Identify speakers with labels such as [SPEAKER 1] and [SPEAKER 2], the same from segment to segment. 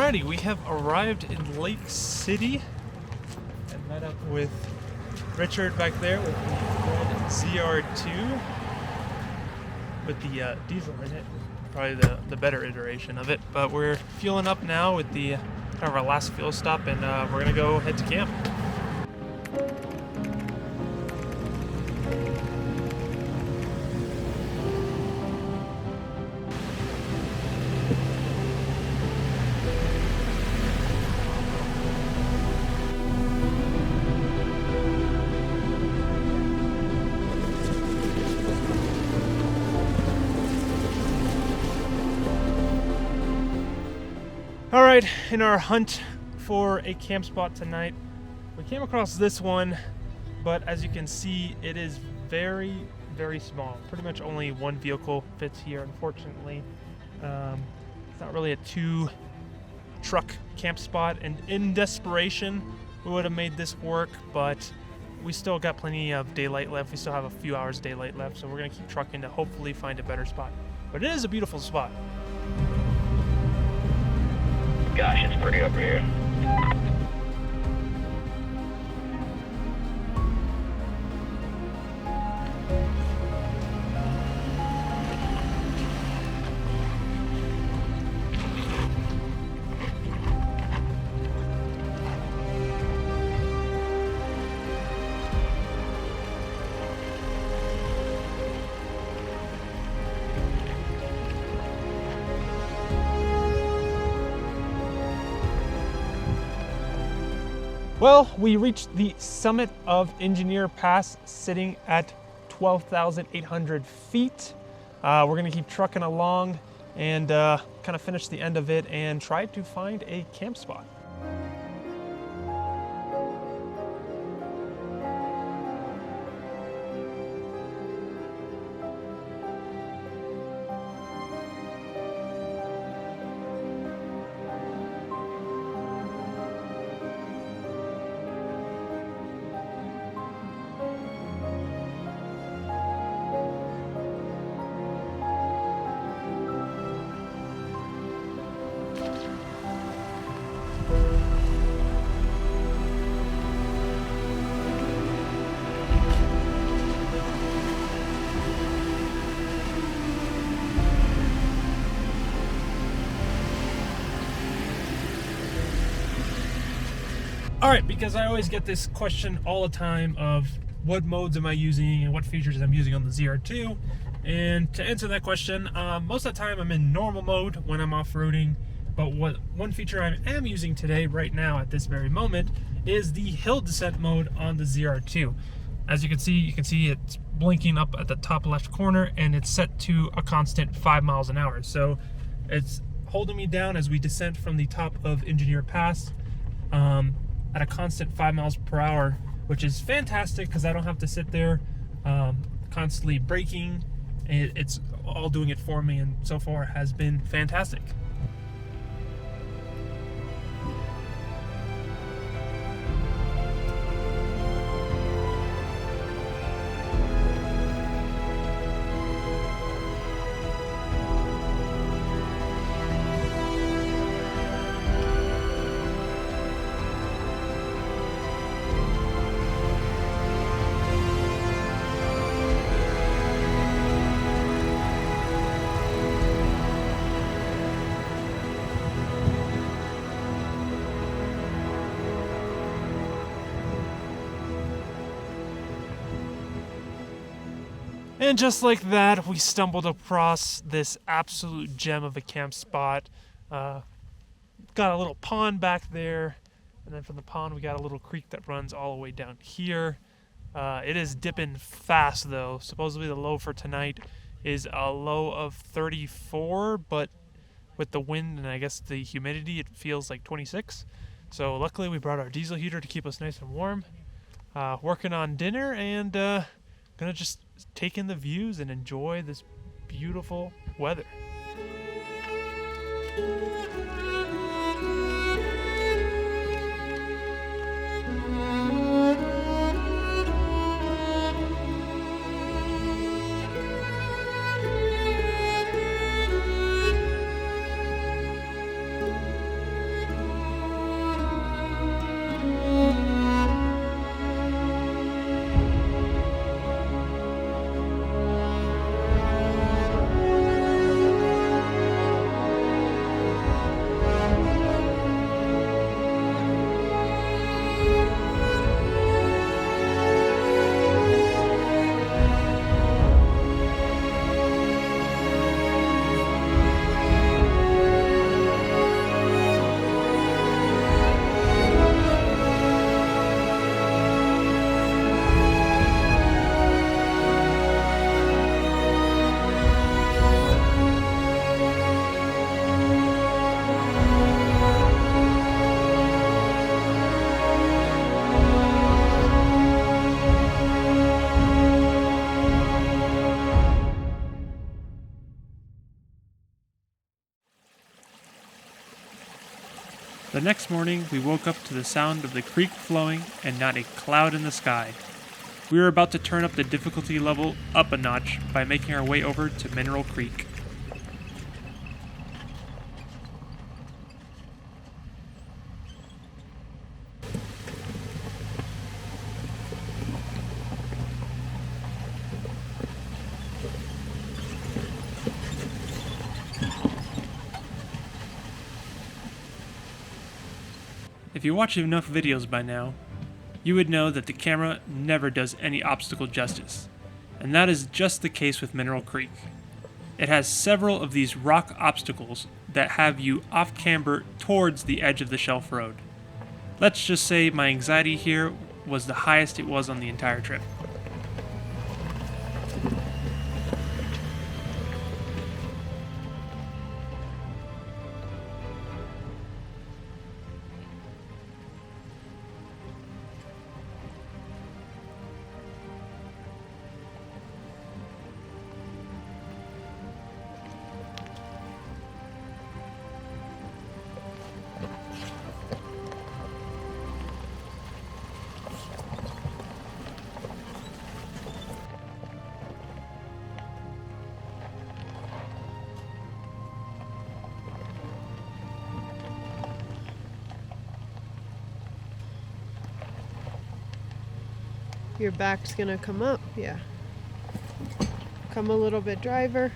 [SPEAKER 1] Alrighty, we have arrived in Lake City and met up with Richard back there with the red ZR2 with the diesel in it. Probably the better iteration of it. But we're fueling up now with the kind of our last fuel stop, and we're gonna go head to camp. Alright, in our hunt for a camp spot tonight, we came across this one, but as you can see, it is very, very small. Pretty much only one vehicle fits here, unfortunately. It's not really a two-truck camp spot, and in desperation, we would have made this work, but we still got plenty of daylight left. We still have a few hours daylight left, so we're going to keep trucking to hopefully find a better spot. But it is a beautiful spot.
[SPEAKER 2] Gosh, it's pretty over here.
[SPEAKER 1] Well, we reached the summit of Engineer Pass, sitting at 12,800 feet. We're gonna keep trucking along and kind of finish the end of it and try to find a camp spot. All right, because I always get this question all the time of what modes am I using and what features I'm using on the ZR2. And to answer that question, most of the time I'm in normal mode when I'm off-roading. But one feature I am using today, right now at this very moment, is the hill descent mode on the ZR2. As you can see it's blinking up at the top left corner, and it's set to a constant 5 miles an hour. So it's holding me down as we descend from the top of Engineer Pass at a constant 5 miles per hour, which is fantastic because I don't have to sit there constantly braking. It's all doing it for me, and so far has been fantastic. And just like that, we stumbled across this absolute gem of a camp spot. Got a little pond back there, and then from the pond we got a little creek that runs all the way down here. It is dipping fast though. Supposedly the low for tonight is a low of 34, but with the wind and I guess the humidity, it feels like 26. So luckily we brought our diesel heater to keep us nice and warm. Working on dinner and gonna just take in the views and enjoy this beautiful weather. The next morning, we woke up to the sound of the creek flowing and not a cloud in the sky. We were about to turn up the difficulty level up a notch by making our way over to Mineral Creek. If you watch enough videos by now, you would know that the camera never does any obstacle justice, and that is just the case with Mineral Creek. It has several of these rock obstacles that have you off camber towards the edge of the shelf road. Let's just say my anxiety here was the highest it was on the entire trip.
[SPEAKER 3] Your back's gonna come up, yeah. Come a little bit, driver.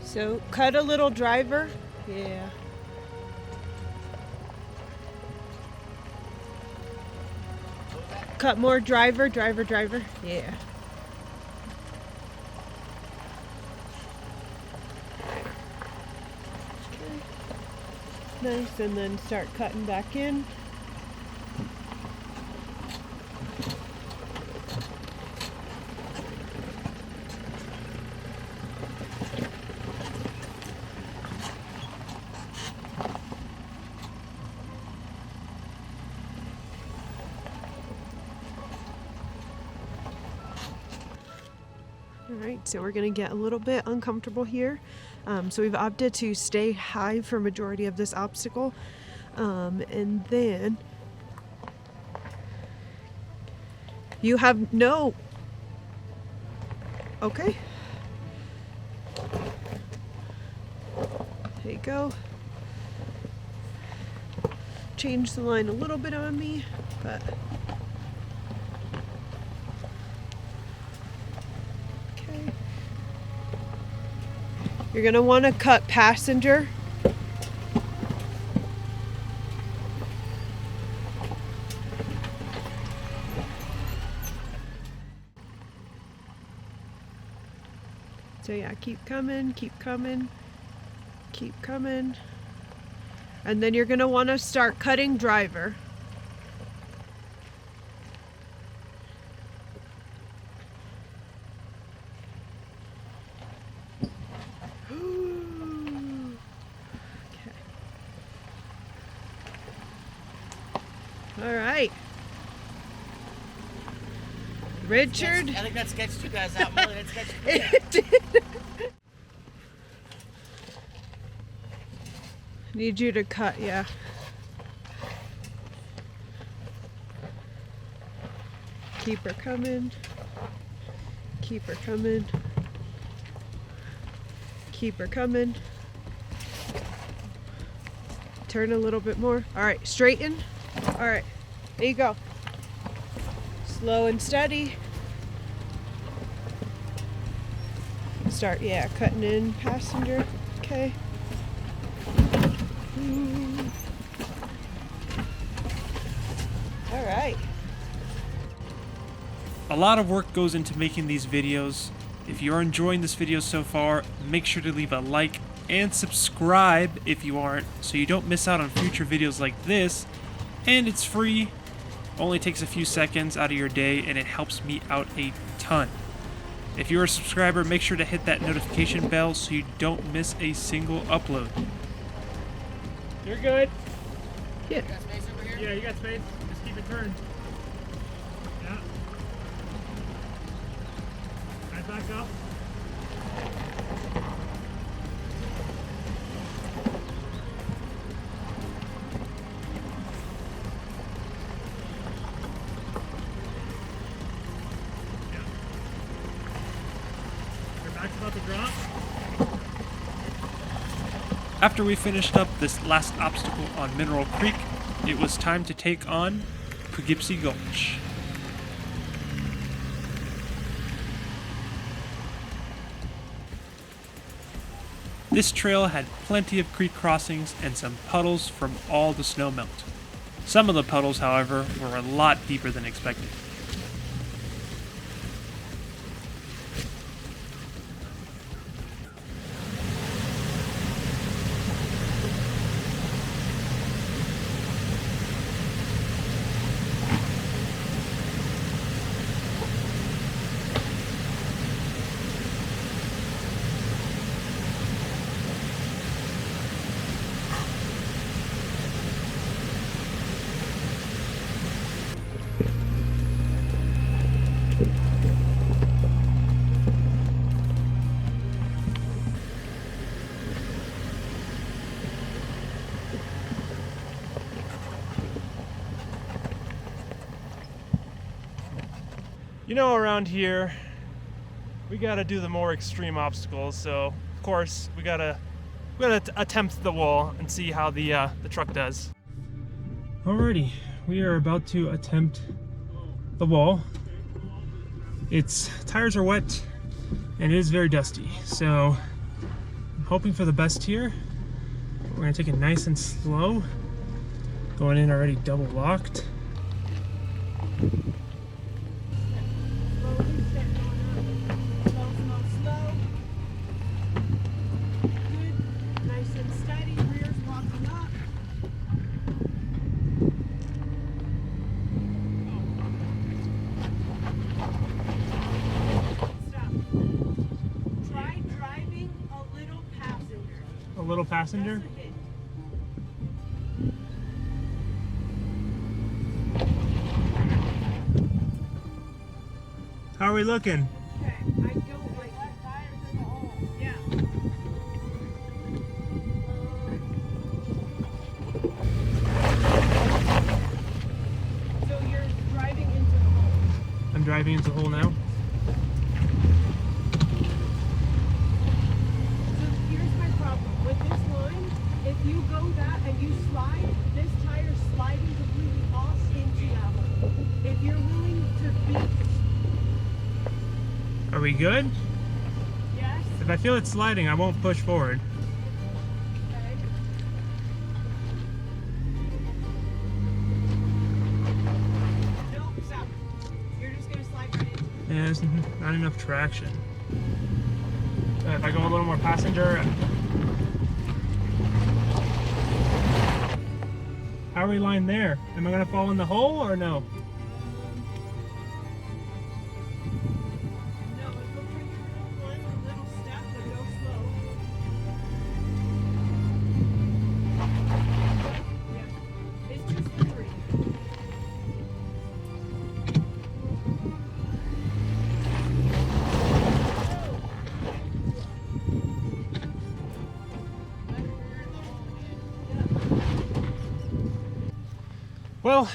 [SPEAKER 3] So, cut a little, driver. Yeah. Cut more, driver, driver, driver. Yeah. Okay. Nice, and then start cutting back in. Alright, so we're going to get a little bit uncomfortable here. So we've opted to stay high for majority of this obstacle. And then you have no... Okay. There you go. Change the line a little bit on me, but... You're going to want to cut passenger. So yeah, keep coming, keep coming, keep coming. And then you're going to want to start cutting driver. All right. Richard.
[SPEAKER 4] I think that sketched you guys out more than it sketched me out.
[SPEAKER 3] It did. Need you to cut, yeah. Keep her coming. Keep her coming. Keep her coming. Turn a little bit more. All right, straighten. All right, there you go. Slow and steady. Start, yeah, cutting in passenger. Okay. All right.
[SPEAKER 1] A lot of work goes into making these videos. If you're enjoying this video so far, make sure to leave a like and subscribe if you aren't, so you don't miss out on future videos like this. And it's free, only takes a few seconds out of your day, and it helps me out a ton. If you're a subscriber, make sure to hit that notification bell so you don't miss a single upload. You're good.
[SPEAKER 3] Yeah.
[SPEAKER 4] You got space over here?
[SPEAKER 1] Yeah, you got space. Just keep it turned. Yeah. Right back up. Yeah. Your back's about to drop. After we finished up this last obstacle on Mineral Creek, it was time to take on Poughkeepsie Gulch. This trail had plenty of creek crossings and some puddles from all the snow melt. Some of the puddles, however, were a lot deeper than expected. You know, around here, we gotta do the more extreme obstacles. So, of course, we gotta attempt the wall and see how the truck does. Alrighty, we are about to attempt the wall. Its tires are wet and it is very dusty. So, I'm hoping for the best here. We're gonna take it nice and slow. Going in already double locked. A little passenger? How are we looking?
[SPEAKER 3] Okay, I don't like that tires in the hole. Yeah. So you're driving into the hole.
[SPEAKER 1] I'm driving into the hole now.
[SPEAKER 3] So here's my problem. With this line, if you go that and you slide, this tire's sliding completely off into that hole. If you're willing to beat.
[SPEAKER 1] Are we good?
[SPEAKER 3] Yes.
[SPEAKER 1] If I feel it sliding, I won't push forward.
[SPEAKER 3] Okay. No, stop. You're just gonna slide right into it.
[SPEAKER 1] Yeah, there's not enough traction. If I go a little more passenger. How are we lined there? Am I gonna fall in the hole or no?
[SPEAKER 3] No, it looks like you're gonna climb a little step, but go slow. Yeah. It's too slippery.
[SPEAKER 1] Well,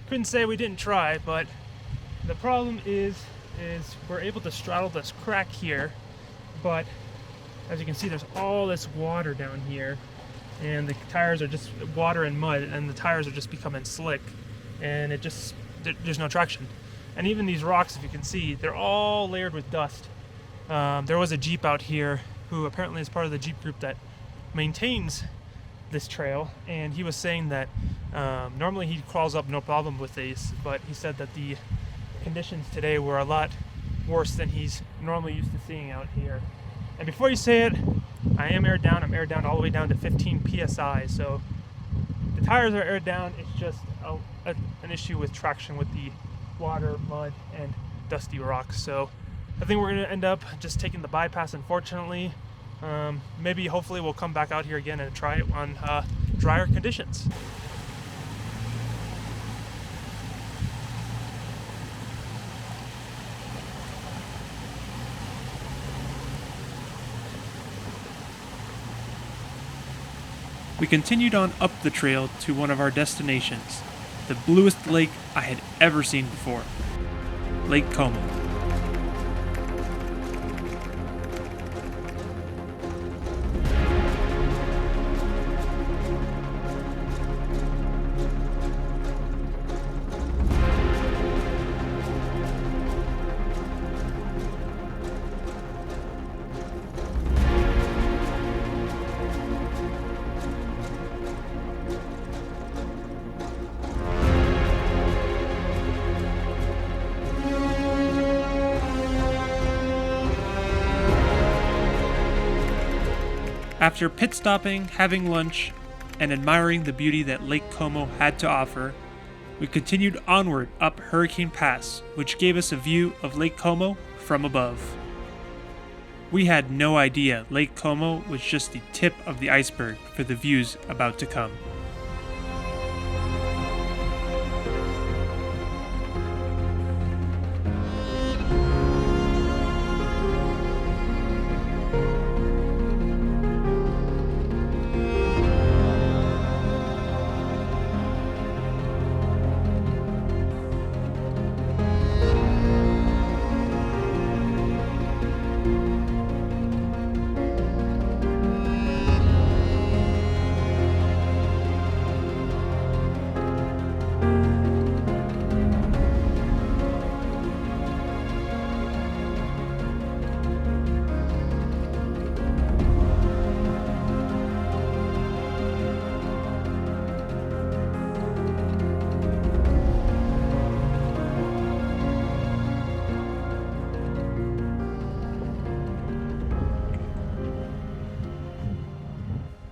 [SPEAKER 1] couldn't say we didn't try, but the problem is we're able to straddle this crack here, but as you can see, there's all this water down here, and the tires are just water and mud, and the tires are just becoming slick, and there's no traction. And even these rocks, if you can see, they're all layered with dust. There was a Jeep out here who apparently is part of the Jeep group that maintains this trail, and he was saying that normally he crawls up no problem with these, but he said that the conditions today were a lot worse than he's normally used to seeing out here. And before you say it, I am aired down. I'm aired down all the way down to 15 psi, so the tires are aired down. It's just an issue with traction with the water, mud, and dusty rocks. So I think we're gonna end up just taking the bypass, unfortunately. Maybe hopefully we'll come back out here again and try it on drier conditions. We continued on up the trail to one of our destinations, the bluest lake I had ever seen before, Lake Como. After pit stopping, having lunch, and admiring the beauty that Lake Como had to offer, we continued onward up Hurricane Pass, which gave us a view of Lake Como from above. We had no idea Lake Como was just the tip of the iceberg for the views about to come.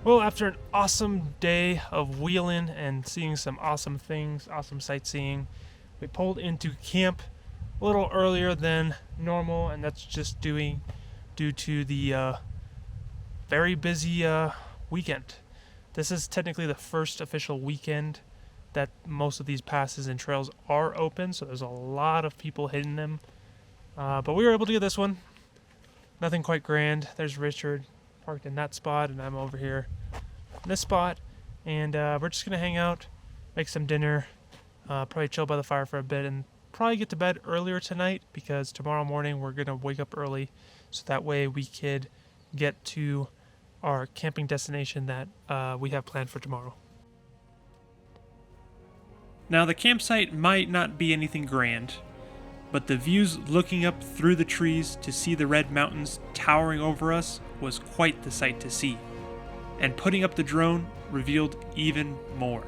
[SPEAKER 1] Well, after an awesome day of wheeling and seeing some awesome things, awesome sightseeing, we pulled into camp a little earlier than normal, and that's just due to the very busy weekend. This is technically the first official weekend that most of these passes and trails are open, so there's a lot of people hitting them. But we were able to get this one. Nothing quite grand. There's Richard parked in that spot, and I'm over here in this spot, and we're just gonna hang out, make some dinner, probably chill by the fire for a bit, and probably get to bed earlier tonight because tomorrow morning we're gonna wake up early, so that way we could get to our camping destination that we have planned for tomorrow. Now, the campsite might not be anything grand, but the views looking up through the trees to see the red mountains towering over us was quite the sight to see, and putting up the drone revealed even more.